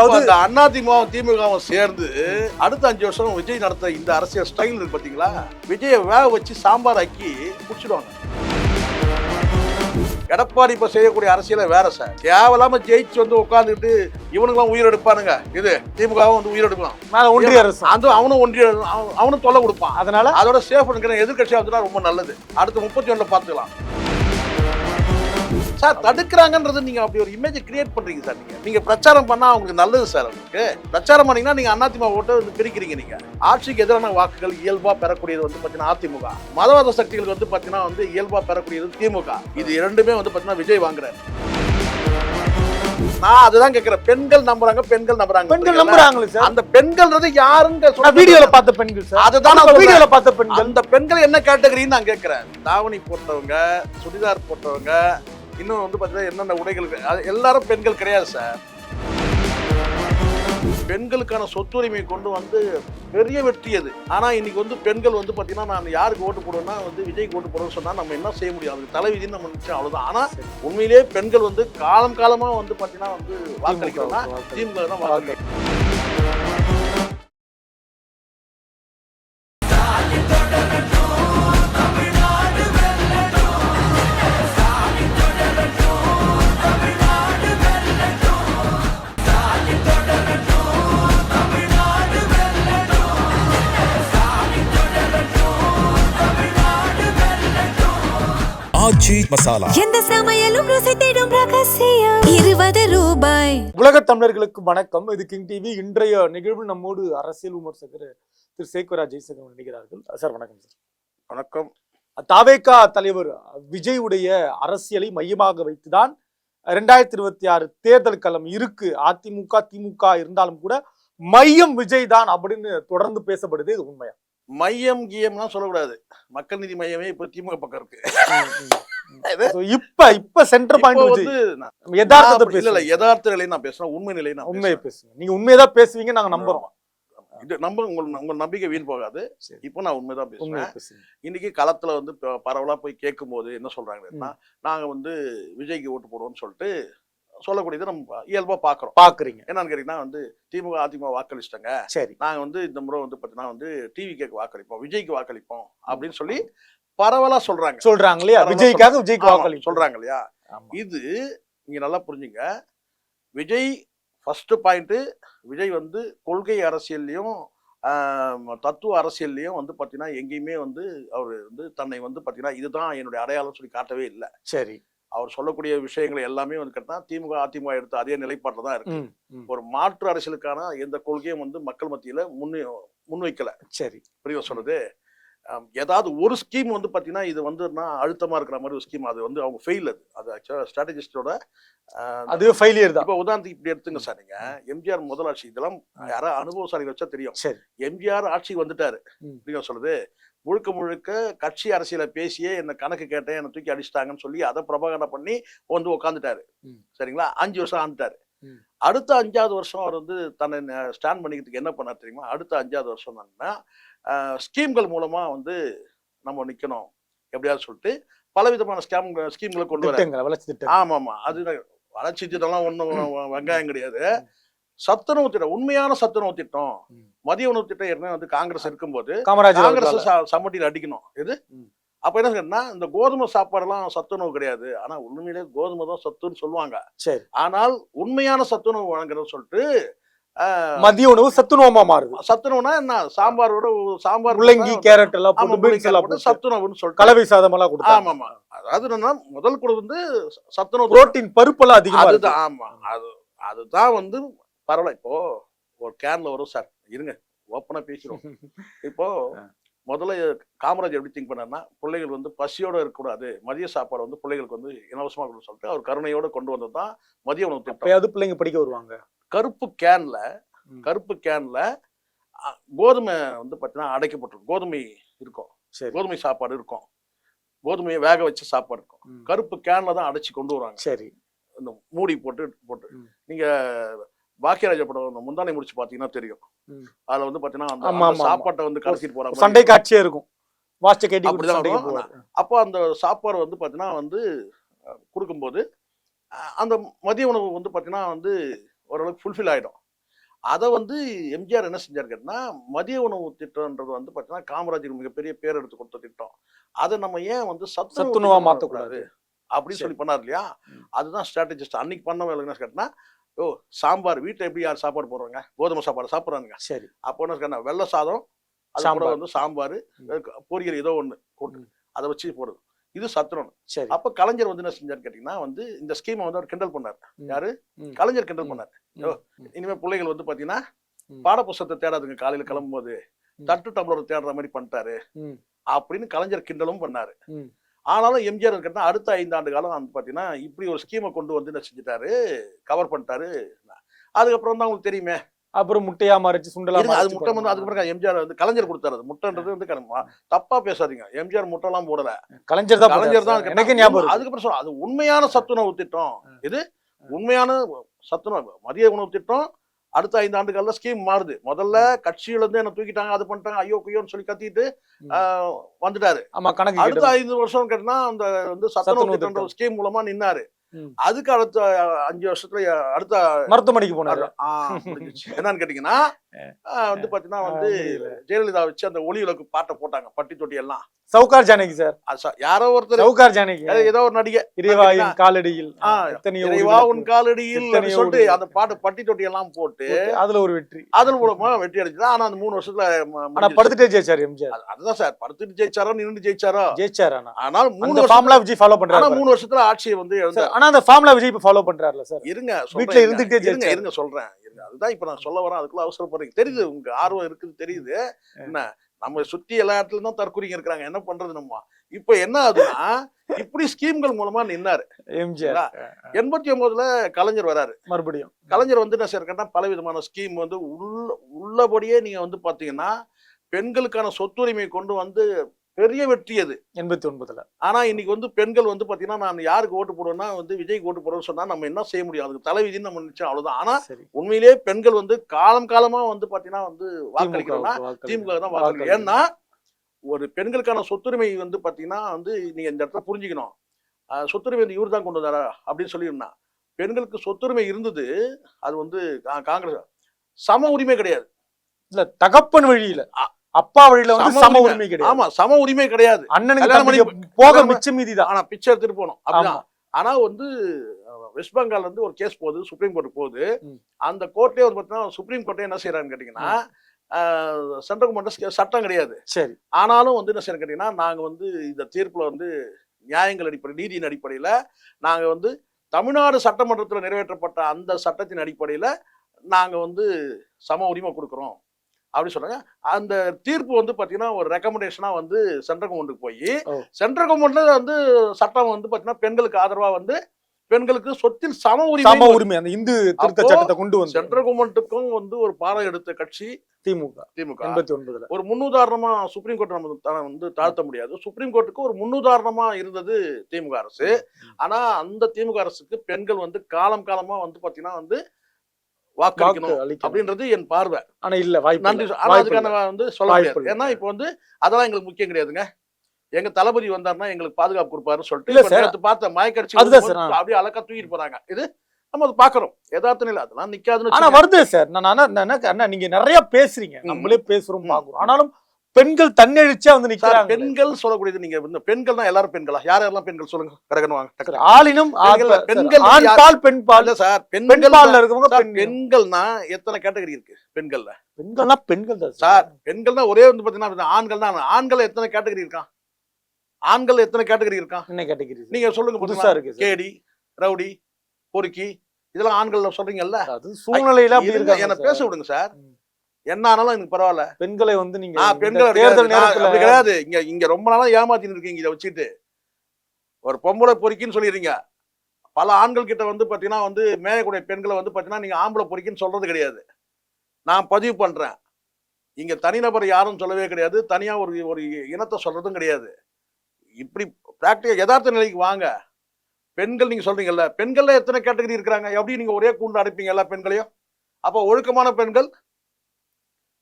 அதாவது அதிமுகவும் திமுகவும் சேர்ந்து அடுத்த 5 வருஷம் விஜய் நடத்த இந்த அரசியல் ஸ்டைல் இருக்கு பாத்தீங்களா, விஜயை வேக வச்சு சாம்பார் ஆக்கி குடிச்சிடுவாங்க. எடப்பாடி இப்ப செய்யக்கூடிய அரசியல வேற சார். தேவையில்லாம ஜெயிச்சு வந்து உட்காந்துட்டு இவனுங்களாம் உயிர் எடுப்பானுங்க. இது திமுகவும் வந்து உயிர் எடுக்கலாம். ஒன்றிய அரசு அந்த அவனும் தொல்லை கொடுப்பான். அதனால அதோட சேஃப் நினைக்கிற எதிர்கட்சியா வந்துட்டா ரொம்ப நல்லது. அடுத்து 31 பாத்துக்கலாம் சார். தடுக்கிறாங்கன்றது நீங்க அப்படி ஒரு இமேஜ் கிரியேட் பண்றீங்க சார். நீங்க பிரச்சாரம் பண்ணா அவங்களுக்கு நல்லது சார். அவங்களுக்கு பிரச்சாரம் பண்ணீங்கன்னா நீங்க அதிமுக ஓட்டை வந்து பிரிக்கிறீங்க. நீங்க ஆட்சிக்கு எதிரான வாக்குகள் இயல்பா பெறக்கூடியது வந்து பாத்தீங்கன்னா அதிமுக, மதவாத சக்திகளுக்கு வந்து பாத்தீங்கன்னா வந்து இயல்பா பெறக்கூடியது திமுக. இது இரண்டுமே வந்து பாத்தீங்கன்னா விஜய் வாங்குறாரு. நான் அதுதான் கேக்குறேன். பெண்கள் நம்புறாங்க, பெண்கள் நம்புறாங்க சார். அந்த பெண்கள்ன்றது யாருன்னு வீடியோல பார்த்த பெண்கள் சார். அதுதான் வீடியோல பார்த்த பெண்கள். அந்த பெண்கள் என்ன கேட்டகரின்னு நான் கேட்கிறேன். தாவணி போட்டவங்க, சுடிதார் போட்டவங்க, இன்னும் வந்து பாத்தீங்கன்னா என்னென்ன உடைகள், எல்லாரும் பெண்கள் கிடையாது சார். பெண்களுக்கான சொத்துரிமை கொண்டு வந்து பெரிய வெற்றி அது. ஆனா இன்னைக்கு வந்து பெண்கள் வந்து பாத்தீங்கன்னா நான் யாருக்கு ஓட்டு போடுவேன்னா வந்து விஜய்க்கு ஓட்டு போடுவேன்னு சொன்னா நம்ம என்ன செய்ய முடியும்? அதுக்கு தலைவிதின்னு நம்ம நினைச்சோம், அவ்வளவுதான். ஆனா உண்மையிலேயே பெண்கள் வந்து காலமா வந்து பாத்தீங்கன்னா வந்து வாக்களிக்கிறோம்னா திமுக தான் வாக்களிக்கிறோம். எந்த சமையலும் ருசி தேடும் ரகசியம் 20 ரூபாய். உலக தமிழர்களுக்கு வணக்கம். இது கிங் டிவி. இன்றைய நிகழ்வு நம்மோடு அரசியல் விமர்சகர் திரு சேக்வரா ஜெய்சங்கர் நினைக்கிறார்கள். சார் வணக்கம். சார் வணக்கம். தாவேகா தலைவர் விஜய் உடைய அரசியலை மையமாக வைத்துதான் 2026 தேர்தல் களம் இருக்கு. அதிமுக திமுக இருந்தாலும் கூட மையம் விஜய் தான் அப்படின்னு தொடர்ந்து பேசப்படுது. இது உண்மையா? மையம் கியம்லாம் சொல்லக்கூடாது. மக்கள் நீதி மையமே இப்ப திமுக பக்கம் இருக்கு. இப்ப சென்டர் பாயிண்ட் வந்து யதார்த்தத்தை இல்ல யதார்த்த நிலையை நான் பேசுறேன், உண்மை நிலையை நான் உண்மையை பேசுவேன். நீங்க உண்மையதான் பேசுவீங்க, நாங்க நம்புறோம். இது உங்க நம்பிக்கை வீண் போகாது. இப்போ நான் உண்மைதான் பேசுவேன். இன்னைக்கு களத்துல வந்து பரவலா போய் கேட்கும் போது என்ன சொல்றாங்கன்னா, நாங்க வந்து விஜய்க்கு ஓட்டு போடுவோம்னு சொல்லிட்டு சொல்லக்கூடியது நம்ம இயல்பா பாக்குறீங்க. என்னன்னு கேட்டீங்கன்னா வந்து திமுக அதிமுக வாக்களிச்சிட்டாங்க, சரி நாங்க வந்து இந்த முறை வந்து பாத்தீங்கன்னா வந்து டிவிக்கு வாக்களிப்போம், விஜய்க்கு வாக்களிப்போம் அப்படின்னு சொல்லி பரவலா சொல்றாங்க இல்லையா? விஜய்க்காக விஜய்க்கு வாக்களிப்போம் சொல்றாங்க இல்லையா? இது நீங்க நல்லா புரிஞ்சுங்க. விஜய் ஃபர்ஸ்ட் பாயிண்ட், விஜய் வந்து கொள்கை அரசியல்லையும் தத்துவ அரசியல்லையும் வந்து பாத்தீங்கன்னா எங்கேயுமே வந்து அவர் வந்து தன்னை வந்து பாத்தீங்கன்னா இதுதான் என்னுடைய அடையாளம் சொல்லி காட்டவே இல்லை. சரி, அவர் சொல்லக்கூடிய விஷயங்கள் எல்லாமே வந்து கேட்டா திமுக அதிமுக எடுத்த அதே நிலைப்பாட்டில் தான் இருக்கு. ஒரு மாற்று அரசியலுக்கான எந்த கொள்கையும் வந்து மக்கள் மத்தியில முன்வைக்கல. சரி, புரிய சொல்றது. ஏதாவது ஒரு ஸ்கீம் வந்து பாத்தீங்கன்னா இது வந்து அழுத்தமா இருக்கிற மாதிரி ஒரு ஸ்கீம், அது வந்து அவங்க ஃபெயில். அது ஆக்சுவலா ஸ்ட்ராட்டஜிஸ்டோட அது ஃபெயிலியர் தான். இப்போ உதாரணத்துக்கு இப்படி எடுத்துங்க சார். நீங்க எம்ஜிஆர் முதலாட்சி, இதெல்லாம் யாரா அனுபவசாலிகள் வச்சா தெரியும். எம்ஜிஆர் ஆட்சிக்கு வந்துட்டாரு, புரிய சொல்றது. முழுக்க கட்சி அரசியலை பேசியே என்ன கணக்கு கேட்டேன், என்ன தூக்கி அடிச்சிட்டாங்கன்னு சொல்லி அதை பிரபாகரனை பண்ணி வந்து உட்காந்துட்டாரு. சரிங்களா? 5 வருஷம் ஆண்டுட்டாரு. அடுத்த 5வது வருஷம் அவர் வந்து தன்னை ஸ்டாண்ட் பண்ணிக்கிறதுக்கு என்ன பண்ணார் தெரியுமா? அடுத்த 5வது வருஷம் தாங்கன்னா ஸ்கீம்கள் மூலமா வந்து நம்ம நிக்கணும் எப்படியாவது சொல்லிட்டு பலவிதமான ஸ்கீம்களை கொண்டு வர. ஆமா, அது வளர்ச்சி திட்டம்லாம் ஒன்றும் வெங்காயம் கிடையாது. சத்துணவு திட்டம், உண்மையான சத்துணவு திட்டம், மதிய உணவு திட்டம் ஏற்கனவே வந்து காங்கிரஸ் இருக்கும்போது காங்கிரஸ் சம்மட்டியில் அடிக்கணும். இது அப்ப என்ன சொன்னா, இந்த கோதுமை சாப்பாடுலாம் சத்துணவு கிடையாது, ஆனா உண்மையிலே கோதுமை தான் சத்துன்னு சொல்லுவாங்க. ஆனால் உண்மையான சத்துணவு வழங்குறதுன்னு சொல்லிட்டு மதிய உணவு சத்துணவமா மாறுது. சத்துணவுனா என்ன? சாம்பாரோட சாம்பார், முள்ளங்கி, கேரட் எல்லாம் போட்டு சத்துணவுன்னு சொல்லிட்டு கலவை சாதம் எல்லாம் கொடுத்தாங்க. ஆமாமா, அதாவது என்னன்னா முதல் கூட வந்து சத்துணவு, புரோட்டீன், பருப்பெல்லாம் அதிகமா. அதுதான். ஆமா, அதுதான் வந்து பரவாயில்ல. இப்போ ஒரு கேன்ல வரும் சார், இருங்க ஓப்பனா பேசுறோம். இப்போ முதல்ல காமராஜ் எப்படி திங்க் பண்ணாருன்னா, பிள்ளைகள் வந்து பசியோட இருக்கக்கூடாது, மதிய சாப்பாடு வந்து பிள்ளைகளுக்கு வந்து இலவசமா கொடுன்னு சொல்லிட்டு அவர் கருணையோட கொண்டு வந்ததுதான் மதிய உணவு திட்டம். பிள்ளைங்க படிக்க வருவாங்க. கருப்பு கேன்ல கோதுமை வந்து பாத்தீங்கன்னா அடைக்கப்பட்டிருக்கும். கோதுமை இருக்கும், கோதுமை சாப்பாடு இருக்கும், கோதுமையை வேக வச்ச சாப்பாடு இருக்கும். கருப்பு கேன்ல தான் அடைச்சு கொண்டு வருவாங்க. சரி, இந்த மூடி போட்டு நீங்க பாக்கியராஜ படம் முந்தானை முடிச்சு பாத்தீங்கன்னா தெரியும். அதுல வந்து பாத்தீங்கன்னா சாப்பாட்டை வந்து கடைசிட்டு போறாங்க, சண்டை காட்சியா இருக்கும். அப்போ அந்த சாப்பாடு வந்து பாத்தீங்கன்னா வந்து கொடுக்கும்போது அந்த மதிய உணவு வந்து பாத்தீங்கன்னா வந்து ஓரளவுக்கு ஃபுல்ஃபில் ஆயிடும். அதை வந்து எம்ஜிஆர் என்ன செஞ்சாரு கேட்டா, மதிய உணவு திட்டம்ன்றது வந்து பார்த்தீங்கன்னா காமராஜர் மிகப்பெரிய பேர் எடுத்து கொடுத்த திட்டம். அதை நம்ம ஏன் வந்து சத்துணவா மாத்தக்கூடாது அப்படின்னு சொல்லி பண்ணார் இல்லையா? அதுதான் ஸ்ட்ராட்டஜிஸ்ட் அன்னைக்கு பண்ண வேலை என்ன கேட்டா, சாம்பார் வீட்டுல எப்படி யார் சாப்பாடு போடுறாங்க, கோதுமை சாப்பாடு சாப்பிடுறானுங்க. சரி, அப்போ என்ன கேட்டா வெள்ளை சாதம், அது கூட வந்து சாம்பார், பொரியல் ஏதோ ஒண்ணு போட்டு அதை வச்சு போடுது. இது சத்துணவு. சரி. அப்ப கலைஞர் வந்து என்ன செஞ்சாரு கேட்டீங்கன்னா வந்து இந்த ஸ்கீமை வந்து அவர் கிண்டல் பண்ணார். யாரு? கலைஞர் கிண்டல் பண்ணார். இனிமே பிள்ளைகள் வந்து பாத்தீங்கன்னா பாட புத்தகத்தை தேடாதுங்க, காலையில கிளம்பும் போது தட்டு டம்ளர் தேடுற மாதிரி பண்ணிட்டாரு அப்படின்னு கலைஞர் கிண்டலும் பண்ணாரு. ஆனாலும் எம்ஜிஆர் கேட்டா அடுத்த 5 ஆண்டு காலம் வந்து பாத்தீங்கன்னா இப்படி ஒரு ஸ்கீமை கொண்டு வந்து என்ன செஞ்சுட்டாரு, கவர் பண்ணிட்டாரு. அதுக்கப்புறம் தான் உங்களுக்கு தெரியுமே, அப்புறம் முட்டையா மறைச்சு சுண்டலா அது முட்டை வந்து அதுக்கப்புறம் எம்ஜிஆர் வந்து கலைஞர் கொடுத்தாரு. முட்டைன்றது வந்து தப்பா பேசாதீங்க, எம்ஜிஆர் முட்டை எல்லாம் போடல, கலைஞர் தான். எனக்கு ஞாபகம். அதுக்கப்புறம் சொல்ல அது உண்மையான சத்துணவு திட்டம். இது உண்மையான சத்துணவு மதிய உணவு திட்டம். அடுத்த 5 ஆண்டுகள்ல ஸ்கீம் மாறுது. முதல்ல கட்சியில இருந்து என்ன தூக்கிட்டாங்க, அது பண்ணிட்டாங்க, ஐயோ குய்யோன்னு சொல்லி கத்திட்டு வந்துட்டாரு. அடுத்த 5 வருஷம் கேட்டா அந்த வந்து சத்துணவு திட்டம் ஸ்கீம் மூலமா நின்னாரு. அதுக்கு அடுத்த 5 வருஷத்துல அடுத்த மருத்துவமனைக்கு போனாரு. என்னன்னு கேட்டீங்கன்னா வந்து பாத்தீங்கன்னா வந்து ஜெயலலிதா வச்சு அந்த ஒளி விளக்கு பாட்டை போட்டாங்க, பட்டி தொட்டி எல்லாம். சவுகார் ஜானகி சார், யாரோ ஒருத்தர் சவுகார் ஜானகி ஏதோ ஒரு நடிகை, இறைவாயின் காலடியில் இறைவா உன் காலடியில் சொல்லிட்டு அந்த பாட்டு பட்டி தொட்டி எல்லாம் போட்டு அதுல ஒரு வெற்றி, அதன் மூலமா வெற்றி அடிச்சது. ஆனா அந்த 3 வருஷத்துல படுத்துட்டே ஜெயிச்சாரு எம்ஜிஆர். அதுதான் சார், படுத்துட்டு ஜெயிச்சாரோ நின்று ஜெயிச்சாரோ ஜெயிச்சாரு. ஆனால் 3 ஃபார்முலா விஜய் ஃபாலோ பண்றாரு. 3 வருஷத்துல ஆட்சியை வந்து ஆனா அந்த ஃபார்முலா விஜய் இப்ப ஃபாலோ பண்றாருல சார். இருங்க, வீட்ல இருந்துட்டே ஜெயிச்சாரு. இருங்க சொல்றேன். அதுதான் இப்ப நான் சொல்ல வரேன். அதுக்குள்ள அவசரப்படுறீங்க, தெரியுது உங்களுக்கு ஆர்வம் இருக்குது, தெரியுது. என்ன நம்ம சுத்தி எல்லா இடத்துலயும் தான் தற்கொலைங்க இருக்கிறாங்க, என்ன பண்றது நம்ம. இப்ப என்ன ஆகுதுன்னா இப்படி ஸ்கீம்கள் மூலமா நின்னாரு எம்ஜிஆர். 89ல கலைஞர் வராரு. மறுபடியும் கலைஞர் வந்து என்ன செய்யறா, பல விதமான ஸ்கீம் வந்து உள்ளபடியே நீங்க வந்து பாத்தீங்கன்னா பெண்களுக்கான சொத்துரிமை கொண்டு வந்து பெரிய வெற்றி அது 89ல. ஆனா இன்னைக்கு வந்து பெண்கள் வந்து பாத்தீங்கன்னா நான் யாருக்கு ஓட்டு போடுவேன்னா வந்து விஜய்க்கு ஓட்டு போடுவேன்னு சொன்னா நம்ம என்ன செய்ய முடியும், அதுக்கு தலைவிதின்னு நம்ம நினைச்சோம், அவ்வளவுதான். ஆனா உண்மையிலேயே பெண்கள் வந்து காலமா வந்து பாத்தீங்கன்னா வந்து வாக்களிக்கிறோம்னா திமுக தான் வாக்களிக்கிறோம். ஏன்னா ஒரு பெண்களுக்கான சொத்துரிமை வந்து பாத்தீங்கன்னா வந்து நீங்க இந்த இடத்துல புரிஞ்சுக்கணும். சொத்துரிமை வந்து இவர் தான் கொண்டு வந்தாரா அப்படின்னு சொல்லியிருந்தா, பெண்களுக்கு சொத்துரிமை இருந்தது. அது வந்து காங்கிரஸ் சம உரிமை கிடையாது. இல்ல தகப்பன் வழியில, அப்பா வழியில வந்து சம உரிமை கிடையாது. ஆமா, சம உரிமை கிடையாது. அண்ணனுக்கு போக மிச்ச மீதி தான். ஆனா பிச்சை எடுத்துட்டு போனோம் அப்படிதான். ஆனா வந்து வெஸ்ட் பெங்கால் வந்து ஒரு கேஸ் போகுது, சுப்ரீம் கோர்ட் போகுது. அந்த கோர்ட்டே வந்து பாத்தீங்கன்னா சுப்ரீம் கோர்ட்டே என்ன செய்யறான்னு கேட்டீங்கன்னா சென்ட்ரல் கவர்மெண்ட் சட்டம் கிடையாது. சரி. ஆனாலும் வந்து என்ன செய்யணும் கேட்டீங்கன்னா நாங்க வந்து இந்த தீர்ப்புல வந்து நியாயங்கள் அடிப்படை நீதியின் அடிப்படையில நாங்க வந்து தமிழ்நாடு சட்டமன்றத்தில் நிறைவேற்றப்பட்ட அந்த சட்டத்தின் அடிப்படையில நாங்க வந்து சம உரிமை கொடுக்குறோம் அப்படி சொல்றாங்க. அந்த தீர்ப்பு வந்து பாத்தீங்கன்னா ஒரு ரெக்கமெண்டேஷனா வந்து சென்ட்ரல் கவர்மெண்ட்டுக்கு போய் சென்ட்ரல் கவர்மெண்ட்ல வந்து சட்டம் வந்து பாத்தீங்கன்னா பெண்களுக்கு ஆதரவா வந்து பெண்களுக்கு சொத்தில் சம உரிமை அந்த இந்து திருத்த சட்டத்தை கொண்டு வந்து சென்ட்ரல் கவர்மெண்ட்டுக்கும் வந்து ஒரு பாடம் எடுத்த கட்சி திமுக. 89ல ஒரு முன்னுதாரணமா சுப்ரீம் கோர்ட் நம்ம வந்து தாழ்த்த முடியாது. சுப்ரீம் கோர்ட்டுக்கு ஒரு முன்னுதாரணமா இருந்தது திமுக அரசு. ஆனா அந்த திமுக அரசுக்கு பெண்கள் வந்து காலமா வந்து பாத்தீங்கன்னா வந்து வாக்களிக்கணும் அப்படின்றது என் பார்வை. ஆனா இல்ல வாய்ப்பு நன்றி. ஆனா அதுக்கான வந்து சொல்ல முடியாது. ஏன்னா இப்ப வந்து அதெல்லாம் எங்களுக்கு முக்கியம் கிடையாதுங்க. எங்க தளபதி வந்தாருன்னா எங்களுக்கு பாதுகாப்பு கொடுப்பாருன்னு சொல்லிட்டு பார்த்த மயக்கடிச்சு அப்படியே அழகா தூக்கிட்டு போறாங்க. இது நம்ம அதை பாக்குறோம். யதார்த்த நிலை அதெல்லாம் நிக்காதுன்னு. ஆனா வருது சார். நான் நீங்க நிறைய பேசுறீங்க, நம்மளே பேசுறோம் பாக்குறோம். ஆனாலும் பெண்கள் தன்னெழுச்சியா வந்து நிக்கிறாங்க. பெண்கள் சொல்லக்கூடியது நீங்க பெண்கள் தான் எல்லாரும் பெண்களா? யாரெல்லாம் பெண்கள் சொல்லுங்க, கடகன் வாங்க. ஆளினும் பெண்கள் ஆண் பால் பெண் பால் சார். பெண்பால்ல இருக்கவங்க பெண்கள்னா எத்தனை கேட்டகரி இருக்கு பெண்கள்ல? பெண்கள்னா பெண்கள் தான் சார். பெண்கள் தான் ஒரே வந்து பாத்தீங்கன்னா ஆண்கள் தான். ஆண்கள் எத்தனை கேட்டகரி இருக்கான்? ஆண்கள் எத்தனை கேட்டகரி இருக்கான்? என்ன கேட்டகரி நீங்க சொல்லுங்க. புதுசா இருக்கு. கேடி, ரவுடி, பொறுக்கி, இதெல்லாம் ஆண்கள் சொல்றீங்கல்ல. அது சூழ்நிலையில அப்படி இருக்காங்க. என்ன பேச விடுங்க சார். என்ன ஆனாலும் எனக்கு பரவாயில்ல. பெண்களை வந்து நீங்க பெண்கள் தேர்தல் நேரத்துல கிடையாது. இங்க ரொம்ப நாளா ஏமாத்தின்னு இருக்கீங்க. இதை வச்சுட்டு ஒரு பொம்பளை பொறுக்கின்னு சொல்லிடுறீங்க. பல ஆண்கள் கிட்ட வந்து பாத்தீங்கன்னா வந்து மேயக்கூடிய பெண்களை வந்து பாத்தீங்கன்னா நீங்க ஆம்பளை பொறுக்கின்னு சொல்றது கிடையாது. நான் பதிவு பண்றேன். இங்க தனிநபர் யாரும் சொல்லவே கிடையாது. தனியா ஒரு இனத்தை சொல்றதும் கிடையாது. இப்படி பிராக்டிகல் யதார்த்த நிலைக்கு வாங்க. பெண்கள் நீங்க சொல்றீங்கல்ல, பெண்கள்ல எத்தனை கேட்டகரி இருக்கிறாங்க? எப்படி நீங்க ஒரே கூண்டு அடைப்பீங்க எல்லா பெண்களையும்? அப்ப ஒழுக்கமான பெண்கள்,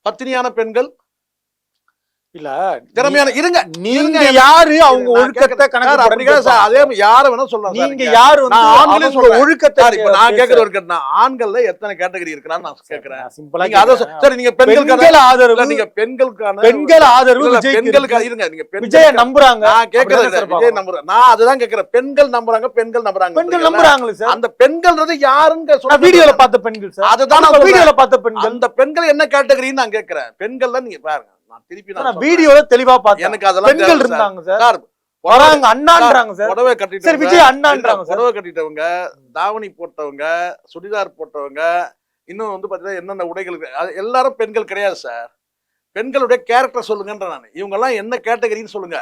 பத்தினியான பெண்கள், இல்ல திறமையான இருங்க. நீங்க யாரு அவங்க ஒழுக்கத்தை கணக்கு சார் அதே யார வேணா சொல்லலாம். நீங்க யாரு ஆண்களே சொல்ல ஒழுக்கத்தை இப்ப நான் கேக்குற ஒரு கேட்டா ஆண்கள்ல எத்தனை கேட்டகரி இருக்குறான்னு நான் கேக்குறேன். சிம்பிளா நீங்க அத சரி நீங்க பெண்கள் ஆதரவு நீங்க பெண்களுக்கான பெண்கள் ஆதரவு பெண்களுக்கு இருங்க. நீங்க விஜய நம்புறாங்க. நான் கேக்குறது விஜய் நம்புறேன். நான் அதுதான் கேக்குறேன். பெண்கள் நம்புறாங்க. பெண்கள் நம்புறாங்களே சார். அந்த பெண்கள்ன்றது யாருன்னு சொல்ல வீடியோல பார்த்த பெண்கள் சார். அதுதான் வீடியோல பார்த்த பெண்கள். அந்த பெண்கள் என்ன கேட்டகரின்னு நான் கேக்குறேன். பெண்கள்ல நீங்க பாருங்க. நான் திருப்பி நான் வீடியோல தெளிவா பார்த்தேன். எனக்கு அதெல்லாம் பெண்கள் இருந்தாங்க சார். வராங்க அண்ணான்றாங்க சார். புடவை கட்டிட்டு சார் விஜய் அண்ணான்றாங்க சார். புடவை கட்டிட்டவங்க, தாவணி போட்டவங்க, சுடிதார் போட்டவங்க, இன்னும் வந்து பாத்தீங்கன்னா என்னென்ன உடைகள் எல்லாரும் பெண்கள் கிடையாது சார். பெண்களுடைய கேரக்டர் சொல்லுங்கன்ற நான். இவங்க எல்லாம் என்ன கேட்டகரின்னு சொல்லுங்க.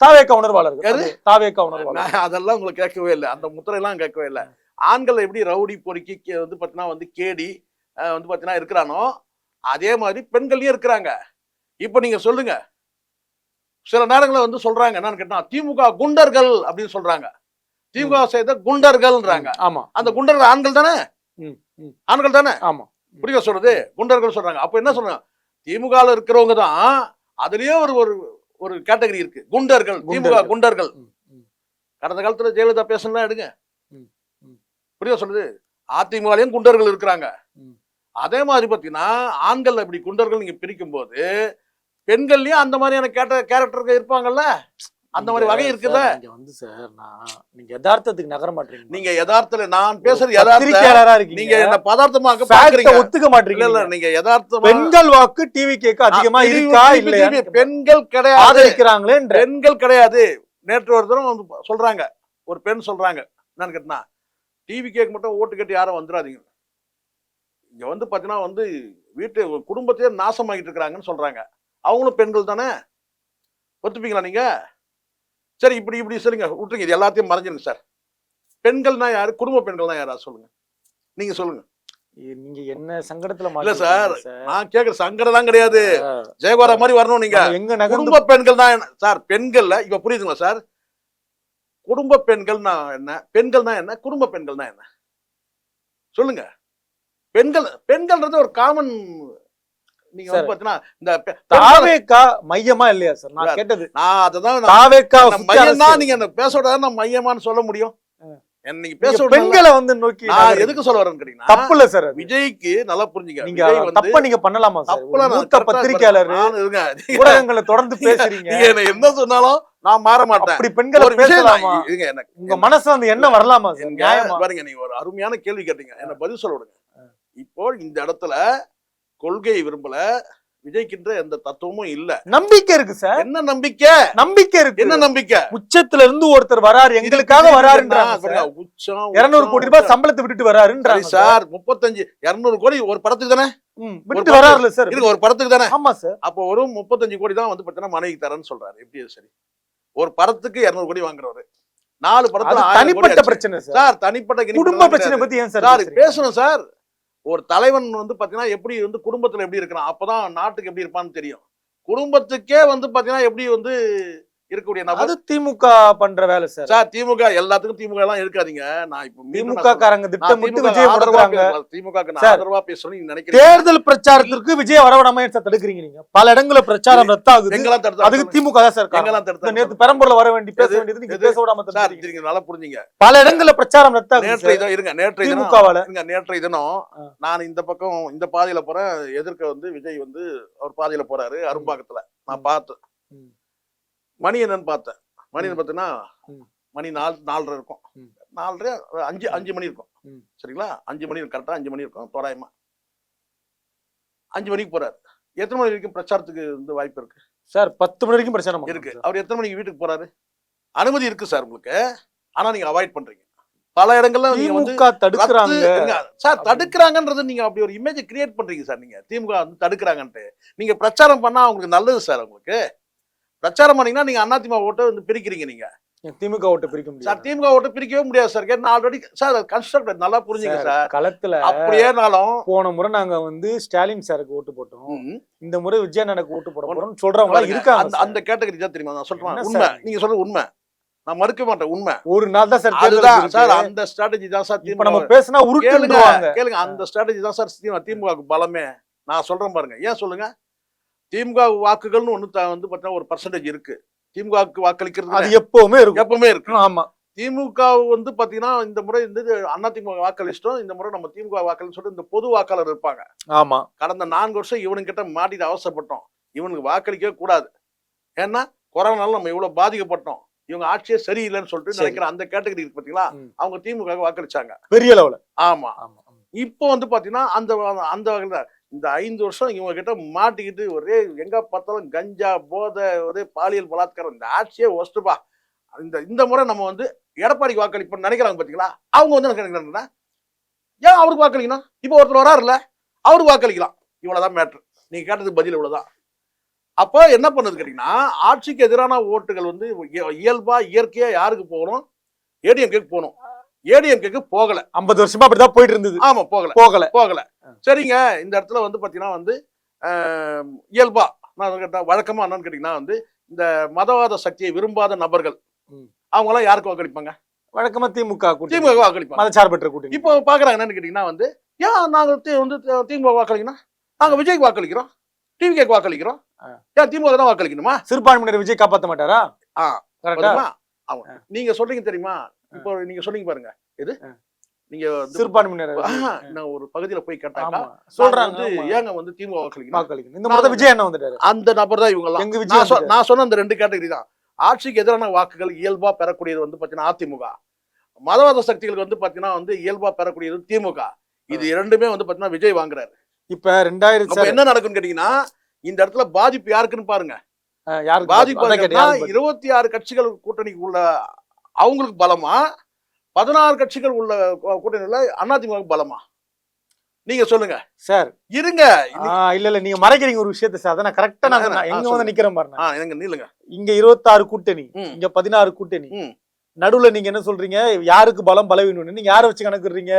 தாவேக்கா உணர்வாளர்கள். தாவேக்கா உணர்வாளர். அதெல்லாம் உங்களுக்கு கேட்கவே இல்லை. அந்த முத்திரை எல்லாம் கேட்கவே இல்லை. ஆண்கள் எப்படி ரவுடி பொறுக்கி வந்து பாத்தீங்கன்னா வந்து கேடி வந்து பாத்தீங்கன்னா இருக்கிறானோ அதே மாதிரி பெண்கள்லயும் இருக்கிறாங்க. இப்ப நீங்க சொல்லுங்க. சில நேரங்களில் வந்து சொல்றாங்க என்னன்னு கேட்டா திமுக குண்டர்கள் அப்படின்னு சொல்றாங்க. திமுக செய்த குண்டர்கள்ன்றாங்க. ஆமா. அந்த குண்டர்கள் ஆண்கள் தானே? ஆண்கள் தானே? ஆமா. புரியுதா சொல்றது? குண்டர்கள் சொல்றாங்க. அப்ப என்ன சொல்றாங்க? திமுகல இருக்கிறவங்க தான் அதுலயே ஒரு ஒரு கேட்டகரி இருக்கு. குண்டர்கள். திமுக குண்டர்கள். கடந்த காலத்துல ஜெயலலிதா பேசலாம் எடுங்க. புரியுதா சொல்றது? அதிமுகலையும் குண்டர்கள் இருக்கிறாங்க. அதே மாதிரி பாத்தீங்கன்னா ஆண்கள் இப்படி குண்டர்கள் நீங்க பிரிக்கும் போது பெண்கள்லயும் அந்த மாதிரியான கேரக்டர்கள் இருப்பாங்கல்ல. அந்த மாதிரி வகை இருக்குல்ல. நீங்க வந்து சார் நீங்க யதார்த்தத்துக்கு நகர மாட்டீங்க. நீங்க யதார்த்தத்துல நான் பேசுறது யதார்த்தம். நீங்க என்ன பதார்த்தமாக பாக்குறீங்க. ஒத்துக்க மாட்டீங்க. இல்ல நீங்க யதார்த்தமா பெண்கள் வாக்கு டிவி கேக்க அதிகமா இருக்கா இல்லையா? பெண்கள் கிடையாது. ஆதரிக்கிறாங்களே. பெண்கள் கிடையாது. நேற்று ஒரு தடவை சொல்றாங்க. ஒரு பெண் சொல்றாங்க என்னன்னு கேட்டா டிவி கேக் மட்டும் ஓட்டு கேட்டு யாரும் வந்துடாதீங்க. இங்க வந்து பாத்தீங்கன்னா வந்து வீட்டு குடும்பத்தையே நாசமாகிட்டு இருக்கிறாங்கன்னு சொல்றாங்க. அவங்களும் பெண்கள் தானே? ஒத்துப்பீங்களா நீங்க? சரி இப்படி சொல்லுங்க. விட்டுருங்க. இது எல்லாத்தையும் மறைஞ்சிருங்க சார். பெண்கள்னா யாரு? குடும்ப பெண்கள்னா யாரா சொல்லுங்க. நீங்க சொல்லுங்க. நீங்க என்ன சங்கடத்துல இல்ல சார் நான் கேக்குற சங்கடம் தான் கிடையாது. ஜெயகோரா மாதிரி வரணும் நீங்க. எங்க குடும்ப பெண்கள் தான் சார். பெண்கள்ல இப்ப புரியுதுங்களா சார்? குடும்ப பெண்கள்னா என்ன? பெண்கள்னா என்ன? குடும்ப பெண்கள்னா என்ன சொல்லுங்க. பெண்கள்ன்றது ஒரு காமன். நீங்க வந்து பாத்தீங்கன்னா இந்த தாவேக்கா மையமா இல்லையா சார்? நான் கேட்டது. நான் அததான் தாவேக்கா மையம் தான். நீங்க என்ன பேசோட நான் மையமான்னு சொல்ல முடியும். நீங்க பேச பெண்களை வந்து நோக்கி நான் எதுக்கு சொல்ல வரேன்னு கேட்டீங்கன்னா தப்பு இல்ல சார். விஜய்க்கு நல்லா புரிஞ்சுங்க. நீங்க தப்ப நீங்க பண்ணலாமா சார்? மூத்த பத்திரிகையாளர் ஊடகங்களை தொடர்ந்து பேசுறீங்க. நீங்க என்ன சொன்னாலும் நான் மாற மாட்டேன். அப்படி பெண்களை பேசலாமா? உங்க மனசுல வந்து என்ன வரலாமா சார்? பாருங்க நீங்க ஒரு அருமையான கேள்வி கேட்டீங்க. என்ன பதில் சொல்ல விடுங்க. இப்போ இந்த இடத்துல கொள்கை விரும்பல. விஜய்க்கின்ற எந்த தத்துவமும் இல்ல. நம்பிக்கை இருக்கு சார். என்ன நம்பிக்கை? நம்பிக்கை இருக்கு. என்ன நம்பிக்கை? உச்சத்துல இருந்து ஒருத்தர் வராரு, எங்களுக்காக வராருன்றாங்க. உச்சம் 200 கோடி ரூபாய் சம்பளத்தை விட்டுட்டு வராருன்றாங்க சார். 200 கோடி ஒரு படத்துக்கு தானே விட்டு வராருல சார்? இது ஒரு படத்துக்கு தானே? ஆமா சார். அப்போ ஒரு 35 கோடி தான் வந்து பாத்தீங்கன்னா மனைவிக்கு தரேன்னு சொல்றாரு. எப்படி சரி? ஒரு படத்துக்கு 200 கோடி வாங்குறவரு 4 படத்துல தனிப்பட்ட பிரச்சனை சார். தனிப்பட்ட குடும்ப பிரச்சனை பத்தி ஏன் சார் பேசணும் சார்? ஒரு தலைவன் வந்து பாத்தீங்கன்னா எப்படி வந்து குடும்பத்துல எப்படி இருக்கிறான் அப்பதான் நாட்டுக்கு எப்படி இருப்பான்னு தெரியும். குடும்பத்துக்கே வந்து பாத்தீங்கன்னா எப்படி வந்து இருக்கக்கூடிய நபர் திமுக பண்ற வேலை சார். சார் திமுக எல்லாத்துக்கும் திமுக எல்லாம் இருக்காதீங்க. நான் இப்ப திமுக காரங்க திட்டமிட்டு விஜய் வர்றாங்க. திமுக ஆதரவா பேசணும் நீங்க நினைக்கிறீங்க. தேர்தல் பிரச்சாரத்திற்கு விஜய் வரவிடாம தடுக்கிறீங்க நீங்க. பல இடங்கள்ல பிரச்சாரம் ரத்தாகுது. அதுக்கு திமுக தான் சார். நேத்து பெரம்பூர்ல வர வேண்டி பேச வேண்டியது நீங்க பேச விடாம தடுக்கிறீங்க. நல்லா புரிஞ்சுங்க. பல இடங்கள்ல பிரச்சாரம் ரத்தாகுது. நேற்றைய தினம் நான் இந்த பக்கம் இந்த பாதையில போறேன். எதிர்க்க வந்து விஜய் வந்து அவர் பாதையில போறாரு. அரும்பாக்கத்துல நான் பார்த்தேன். மணி என்னன்னு பார்த்தேன். மணி பார்த்தீங்கன்னா மணி 4:30 இருக்கும். 4:30 5 மணி இருக்கும். சரிங்களா? 5 மணி கரெக்டா 5 மணி இருக்கும் தோராயமா. 5 மணிக்கு போறாரு. எத்தனை மணி வரைக்கும் பிரச்சாரத்துக்கு வந்து வாய்ப்பு இருக்கு சார்? 10 மணி வரைக்கும் பிரச்சாரம் இருக்கு. அவர் எத்தனை மணிக்கு வீட்டுக்கு போறாரு? அனுமதி இருக்கு சார் உங்களுக்கு. ஆனா நீங்க அவாய்ட் பண்றீங்க. பல இடங்கள்ல நீங்க வந்து தடுக்கிறாங்க சார். தடுக்கிறாங்கன்றது நீங்க அப்படி ஒரு இமேஜ் கிரியேட் பண்றீங்க சார். நீங்க திமுக வந்து தடுக்கிறாங்கன்ட்டு நீங்க பிரச்சாரம் பண்ணா அவங்களுக்கு நல்லது சார். உங்களுக்கு பிரச்சாரம் பண்ணீங்கன்னா நீங்க அதிமுக ஓட்டை வந்து பிரிக்கிறீங்க. நீங்க திமுக ஓட்டை பிரிக்க முடியாது சார். திமுக ஓட்டை பிரிக்கவே முடியாது சார். ஆல்ரெடி சார் கன்ஸ்ட்ரக்ட் நல்லா புரிஞ்சுங்க சார். களத்துல அப்படியேனாலும் போன முறை நாங்க வந்து ஸ்டாலின் சாருக்கு ஓட்டு போட்டோம். இந்த முறை விஜயண்ணனுக்கு ஓட்டு போட போறோம் சொல்றவங்க இருக்காங்க. அந்த கேட்டகரி தான் தெரியுமா? நான் சொல்றேன் உண்மை. நீங்க சொல்றது உண்மை. நான் மறுக்க மாட்டேன். உண்மை. ஒரு நாள் தான் சார். அதுதான் சார். அந்த ஸ்ட்ராட்டஜி தான் சார். இப்ப நம்ம பேசினா உருட்டுவாங்க. கேளுங்க. அந்த ஸ்ட்ராட்டஜி தான் சார் திமுக பலமே. நான் சொல்றேன் பாருங்க. ஏன் சொல்லுங்க. திமுக வாக்குகள்னு ஒண்ணு வந்து பார்த்தீங்கன்னா ஒரு பர்சன்டேஜ் இருக்கு. திமுகவுக்கு வாக்களிக்கிறது அது எப்பவுமே இருக்கும். எப்பவுமே இருக்கு. ஆமா. திமுக வந்து பாத்தீங்கன்னா இந்த முறை வந்து அதிமுக வாக்களிச்சிட்டோம், இந்த முறை நம்ம திமுக வாக்களின்னு சொல்லிட்டு இந்த பொது வாக்காளர் இருப்பாங்க. ஆமா. கடந்த 4 வருஷம் இவனுங்கிட்ட மாட்டிட்டு அவசரப்பட்டோம். இவனுக்கு வாக்களிக்கவே கூடாது. ஏன்னா கொரோனால நம்ம இவ்வளவு பாதிக்கப்பட்டோம். இவங்க ஆட்சியே சரியில்லைன்னு சொல்லிட்டு நினைக்கிற அந்த கேட்டகரி இருக்கு பாத்தீங்களா, அவங்க திமுக வாக்களிச்சாங்க பெரிய லெவல. ஆமா. இப்போ வந்து பாத்தீங்கன்னா அந்த அந்த வகையில இந்த 5 வருஷம் இவங்க கிட்ட மாட்டிக்கிட்டு ஒரே எங்க பார்த்தாலும் கஞ்சா போதை, ஒரே பாலியல் பலாத்காரம், இந்த ஆட்சியே ஒஸ்ட்டுப்பா. இந்த முறை நம்ம வந்து எடப்பாடிக்கு வாக்களிப்போம் நினைக்கிறாங்க பாத்தீங்களா, அவங்க வந்து நினைக்கிறாங்கன்னா ஏன் அவருக்கு வாக்களிக்கணும்? இப்போ ஒருத்தர் வராருல்ல, அவருக்கு வாக்களிக்கலாம். இவ்வளவுதான் மேட்ரு. நீங்க கேட்டதுக்கு பதில் இவ்வளவுதான். அப்போ என்ன பண்ணுது கேட்டீங்கன்னா, ஆட்சிக்கு எதிரான ஓட்டுகள் வந்து இயல்பா இயற்கையா யாருக்கு போகணும்? ஏடிஎம்கேக்கு போகணும். ஏடிஎம்கேக்கு போகல. 50 வருஷமா அப்படிதான் போயிட்டு இருந்தது. ஆமா, போகல. சரிங்க, இந்த இடத்துல வந்து பாத்தீங்கன்னா வந்து இயல்பா நான் கேட்டா வழக்கமா என்னன்னு கேட்டீங்கன்னா வந்து இந்த மதவாத சக்தியை விரும்பாத நபர்கள் அவங்க எல்லாம் யாருக்கு வாக்களிப்பாங்க? வழக்கமா திமுக வாக்களிப்பாங்க. மதச்சார்பற்ற கூட்டணி. இப்போ பாக்குறாங்க என்னன்னு கேட்டீங்கன்னா வந்து ஏன் நாங்க வந்து திமுக வாக்களிக்கணும்? நாங்க விஜய்க்கு வாக்களிக்கிறோம், டிவிகேக்கு வாக்களிக்கிறோம். ஏன் திமுக தான் வாக்களிக்கணுமா? சிறுபான்மையினர் விஜய் காப்பாத்த மாட்டாரா? நீங்க சொல்றீங்க தெரியுமா? இப்போ நீங்க சொன்னீங்க பாருங்க, எது நீங்க சிறுபான்மையினர் நான் ஒரு பகுதியில போய் கேட்டாங்க சொல்றாங்க ஏங்க வந்து திமுக வாக்களிக்கணும். இந்த மாதிரி விஜய் என்ன வந்துட்டாரு, அந்த நபர் தான் இவங்க எல்லாம். நான் சொன்ன அந்த 2 கேட்டகரி தான். ஆட்சிக்கு எதிரான வாக்குகள் இயல்பா பெறக்கூடியது வந்து பாத்தீங்கன்னா அதிமுக, மதவாத சக்திகளுக்கு வந்து பாத்தீங்கன்னா வந்து இயல்பா பெறக்கூடியது திமுக. இது இரண்டுமே வந்து பாத்தீங்கன்னா விஜய் வாங்குறாரு. இப்ப 2000 என்ன நடக்குன்னு கேட்டீங்கன்னா, இந்த இடத்துல பாதிப்பு யாருக்குன்னு பாருங்க. பாதிப்பு 26 கட்சிகள் கூட்டணிக்கு உள்ள அவங்களுக்கு பலமா, 16 கட்சிகள் உள்ள கூட்டணியில அதிமுக பலமா? நீங்க சொல்லுங்க சார். இருங்க, இல்ல நீங்க மறைக்கிறீங்க ஒரு விஷயத்தை சார். நான் கரெக்டா எங்க வந்து நிக்கிறேன் பாருங்க. எங்க நீளுங்க. இங்க 26 கூட்டணி, இங்க 16 கூட்டணி. நடுவுல நீங்க என்ன சொல்றீங்க? யாருக்கு பலம் பலவீனம்? நீங்க யாரை வச்சு கணக்குறீங்க?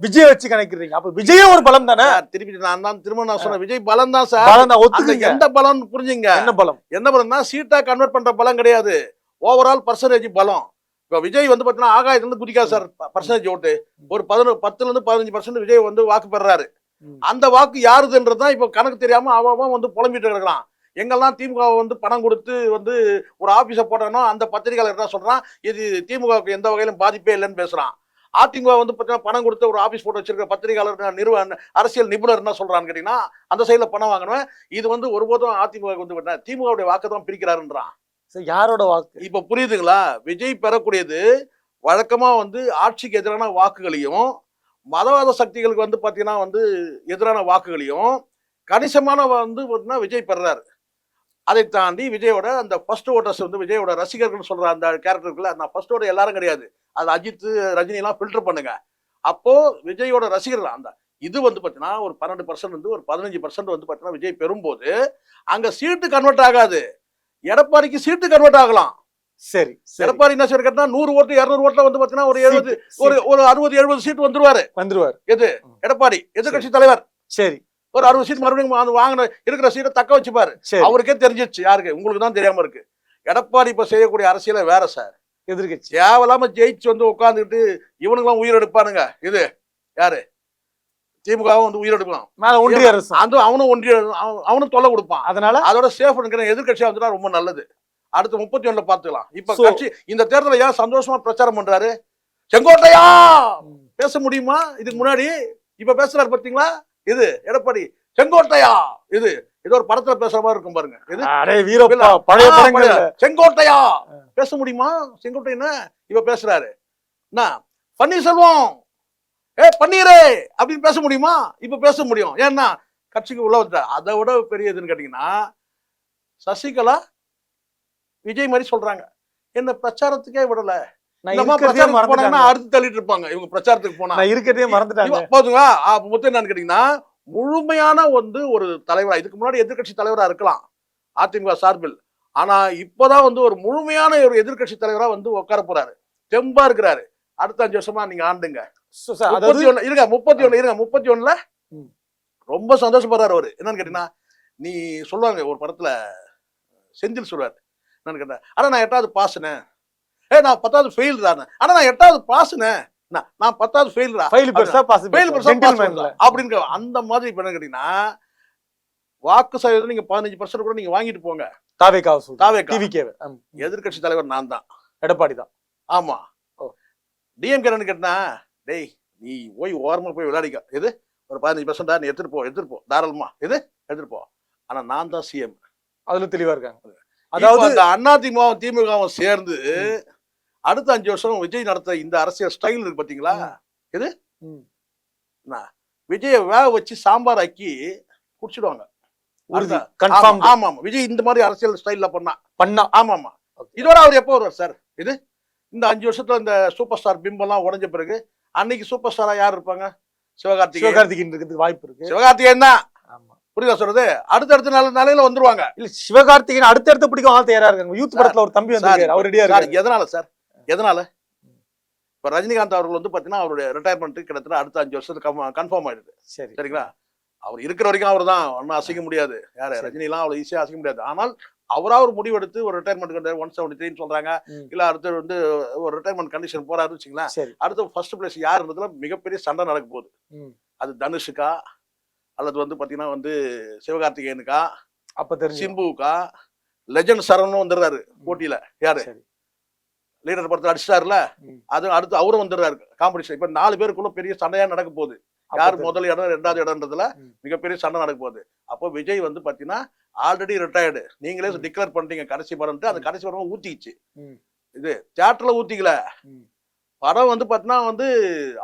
விஜய் வச்சு கணக்குறீங்க. அப்ப விஜயே ஒரு பலம் தானே? திருப்பி நான் சொன்ன விஜய் பலம் தான் சார். பலம் தான், ஒத்துக்குங்க. எந்த பலம் புரிஞ்சுங்க? என்ன பலம்னா சீட்டா கன்வெர்ட் பண்ற பலம் கிடையாது, ஓவரால் பர்சன்டேஜ் பலம். இப்ப விஜய் வந்து பாத்தீங்கன்னா ஆகாயத்துல இருந்து குதிக்காது சார். பர்சன்டேஜ் ஓட்டு ஒரு 10ல இருந்து 15% விஜய் வந்து வாக்கு பெறாரு. அந்த வாக்கு யாருதுன்றதுதான் இப்ப கணக்கு தெரியாம அவன் வந்து புலம்பிட்டு இருக்கலாம். எங்கெல்லாம் திமுக வந்து பணம் கொடுத்து வந்து ஒரு ஆபீஸ போட்டோம்னா அந்த பத்திரிகையாளர் என்ன சொல்றான், இது திமுகவுக்கு எந்த வகையிலும் பாதிப்பே இல்லைன்னு பேசுறான். அதிமுக வந்து பாத்தீங்கன்னா பணம் கொடுத்து ஒரு ஆபீஸ் போட்டு வச்சிருக்க பத்திரிகையாளர் அரசியல் நிபுணர் என்ன சொல்றான்னு கேட்டீங்கன்னா, அந்த சைட்ல பணம் வாங்கணும். இது வந்து ஒருபோதும் அதிமுக வந்து திமுகவுடைய வாக்கு தான் பிரிக்கிறாருன்றான். யாரோட வாக்கு? இப்ப புரியுதுங்களா? விஜய் பெறக்கூடியது வழக்கமா வந்து ஆட்சிக்கு எதிரான வாக்குகளையும், மதவாத சக்திகளுக்கு வந்து பாத்தீங்கன்னா வந்து எதிரான வாக்குகளையும் கணிசமான வந்து விஜய் பெறாரு. அதை தாண்டி விஜயோட அந்த ஃபர்ஸ்ட் ஓட்டர்ஸ் வந்து விஜயோட ரசிகர்கள் சொல்ற அந்த கேரக்டருக்குள்ள அந்த ஃபர்ஸ்ட் ஓட்டர் எல்லாரும் கிடையாது. அது அஜித், ரஜினி எல்லாம் ஃபில்டர் பண்ணுங்க. அப்போ விஜயோட ரசிகர்கள் அந்த இது வந்து பாத்தீங்கன்னா ஒரு 12% வந்து ஒரு 15% வந்து பாத்தீங்கன்னா விஜய் பெறும்போது அங்க சீட்டு கன்வெர்ட் ஆகாது. எடப்பாடிக்கு சீட்டு கன்வெர்ட் ஆகலாம். சரி, எடப்பாடி என்ன செய்ய கேட்டா 100 ஓட்டு 200 ஓட்டுல வந்து பாத்தீங்கன்னா ஒரு 60-70 சீட் வந்துருவாரு. எது எடப்பாடி எதிர்கட்சி தலைவர். சரி, ஒரு 60 சீட் மறுபடியும் வாங்கின இருக்கிற சீட்டை தக்க வச்சுப்பாரு. அவருக்கே தெரிஞ்சிச்சு. யாருக்கு? உங்களுக்கு தான் தெரியாம இருக்கு. எடப்பாடி இப்ப செய்யக்கூடிய அரசியல வேற சார். எதிர்கட்சி தேவையில்லாம ஜெயிச்சு வந்து உட்காந்துக்கிட்டு இவனுங்கெல்லாம் உயிர் எடுப்பானுங்க. இது யாரு? திமுகவும் வந்து உயிர் எடுக்கலாம். ஒன்றிய அரசு அவனும் தொல்லை கொடுப்பான். அதோட சேஃப் எதிர்கட்சியா வந்துட்டா ரொம்ப நல்லது. அடுத்து 31 பாத்துக்கலாம். இப்ப கட்சி இந்த தேர்தல ஏன் சந்தோஷமா பிரச்சாரம் பண்றாரு? செங்கோட்டையா பேச முடியுமா இதுக்கு முன்னாடி? இப்ப பேசுறாரு பாத்தீங்களா? இது எடப்பாடி செங்கோட்டையா, இது ஏதோ ஒரு படத்துல பேசுற மாதிரி இருக்கும் பாருங்க. செங்கோட்டையா பேச முடியுமா? செங்கோட்டை என்ன இப்ப பேசுறாரு? பன்னீர்செல்வம் பன்னீரே அப்படின்னு பேச முடியுமா? இப்ப பேச முடியும். ஏன்னா கட்சிக்கு உள்ள வந்துட்டா. அதை விட பெரிய எதுன்னு கேட்டீங்கன்னா, சசிகலா விஜய் மாதிரி சொல்றாங்க, என்ன பிரச்சாரத்துக்கே விடல. அடுத்து தள்ளிட்டு இருப்பாங்க இவங்க பிரச்சாரத்துக்கு போனா. இருக்கிறதே மறந்துட்டாங்க போதுங்களா? மொத்தம் என்னன்னு கேட்டீங்கன்னா, முழுமையான வந்து ஒரு தலைவரா, இதுக்கு முன்னாடி எதிர்கட்சி தலைவரா இருக்கலாம் அதிமுக சார்பில். ஆனா இப்பதான் வந்து ஒரு முழுமையான ஒரு எதிர்கட்சி தலைவரா வந்து உட்கார போறாரு. தெம்பா இருக்கிறாரு. அடுத்த 5 வருஷமா நீங்க ஆண்டுங்க. 31 ரொம்ப சந்தோஷப்படுறாரு அவரு. என்னன்னு கேட்டீங்கன்னா, நீ சொல்லுவாங்க ஒரு படத்துல செந்தில் சொல்றாரு என்னன்னு கேட்டா, ஆனா நான் 8வது பாஸ்னேன், நான் 10வது ஃபெயில் தான், ஆனா நான் 8வது பாஸ்னேன், நான் 10வது ஃபெயில் அப்படின்னு. அந்த மாதிரி இப்ப என்ன கேட்டீங்கன்னா, வாக்கு சதவீதம் நீங்க 15% கூட நீங்க வாங்கிட்டு போங்க. தாவேகாவை சொல்றீங்க. தாவேகா. டிவிகே எதிர்க்கட்சி தலைவர் நான் தான். எடப்பாடி தான். ஆமா. டிஎம்கே என்ன கேட்டா, டேய் நீ போய் ஓரமா போய் விளையாடிக்க, எது ஒரு 15% நீ எடுத்துட்டு போ தாராளமா, எது எடுத்துட்டு போ, ஆனா நான் தான் சிஎம். அதுல தெளிவா இருக்காங்க. அதாவது அந்த அதிமுகவும் திமுகவும் சேர்ந்து அடுத்த 5 வருஷம் விஜய் நடத்த இந்த அரசியல் ஸ்டைல் இருக்கு பாத்தீங்களா, எது விஜய வேக வச்சு சாம்பார் ஆக்கி குடிச்சிடுவாங்க. ஆமா ஆமா, விஜய் இந்த மாதிரி அரசியல் ஸ்டைல்ல பண்ணா ஆமா ஆமா. இதோட அவர் எப்போ வருவார் சார்? இது இந்த 5 வருஷத்துல இந்த சூப்பர் ஸ்டார் பிம்பம்லாம் உடைஞ்ச பிறகு அன்னைக்கு சூப்பர் ஸ்டாரா யார் இருப்பாங்க? சிவகார்த்திகேயன் இருக்கிறதுக்கு வாய்ப்பு இருக்கு. சிவகார்த்திகேயன் தான். புரியுதா சொல்றது? அடுத்தடுத்த நிலையில வந்துருவாங்க. இல்ல சிவகார்த்திகேயன் அடுத்தடுத்து பிடிக்கும் ஆள் தயாரா இருக்காங்க. யூத் படத்துல ஒரு தம்பி வந்தாரு, அவர் ரெடியா இருக்காரு. எதனால சார்? எதனால? இப்ப ரஜினிகாந்த் அவர்கள் வந்து பாத்தீங்கன்னா அவருடைய ரிட்டையர்மெண்ட் கிட்டத்தட்ட அடுத்த 5 வருஷத்துக்கு கன்ஃபார்ம் ஆயிடுது. சரிங்களா? அவர் இருக்கிற வரைக்கும் அவர் தான், ஒன்னும் அசைக்க முடியாது. யாரு ரஜினி எல்லாம் அவ்வளவு ஈஸியா அசைக்க முடியாது. ஆனால் அவரா ஒரு முடிவெடுத்து ஒரு ரிட்டையர்மெண்ட் 173 சொல்றாங்க. இல்ல அடுத்து வந்து ஒரு ரிட்டையர்மெண்ட் கண்டிஷன் போறாருன்னு வச்சுங்களேன். அடுத்து ஃபர்ஸ்ட் பிளேஸ் யாருன்றதுல மிகப்பெரிய சண்டை நடக்க போகுது. அது தனுஷுக்கா அல்லது வந்து பாத்தீங்கன்னா வந்து சிவகார்த்திகேயனுக்கா, அப்ப சிம்புக்கா, லெஜண்ட் சரவணும் வந்துடுறாரு போட்டியில. யாரு லீடர் படத்துல அடிச்சிட்டாருல, அது அடுத்து அவரும் வந்துடுறாரு காம்படிஷன். இப்ப 4 பேருக்குள்ள பெரிய சண்டையா நடக்க போகுது. யார் முதல் இடம் 2வது இடம்ன்றதுல மிகப்பெரிய சண்டை நடக்க போகுது. அப்போ விஜய் வந்து பாத்தீங்கன்னா ஆல்ரெடி ரிட்டையர்டு, நீங்களே டிக்ளேர் பண்ணிட்டீங்க கடைசி படம்ட்டு. அந்த கடைசி படம் ஊத்திச்சு. இது தியேட்டர்ல ஊத்திக்கல, படம் வந்து பாத்தீங்கன்னா வந்து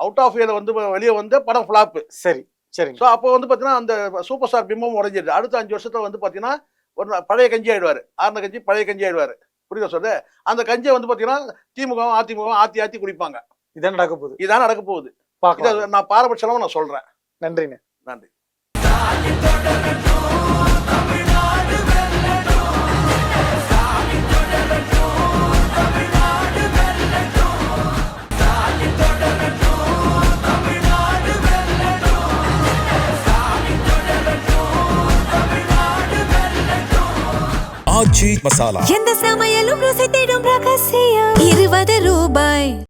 அவுட் ஆஃப் ஏல வந்து வெளியே வந்து படம் ஃபிளாப். சரி சரி. ஸோ அப்போ வந்து பாத்தீங்கன்னா அந்த சூப்பர் ஸ்டார் பிம்பம் உடைஞ்சிருது. அடுத்த 5 வருஷத்துல வந்து பாத்தீங்கன்னா ஒரு பழைய கஞ்சி ஆயிடுவாரு. ஆறுன கஞ்சி பழைய கஞ்சி ஆயிடுவாரு. புரியுதா சொல்றது? அந்த கஞ்சியை வந்து பாத்தீங்கன்னா திமுகவும் அதிமுகவும் ஆத்தி குடிப்பாங்க. இதான் நடக்க போகுது. நான் பாரபட்சமா நான் சொல்றேன். நன்றிங்க. நன்றி. எந்த சமையலும் ருசி தேடும்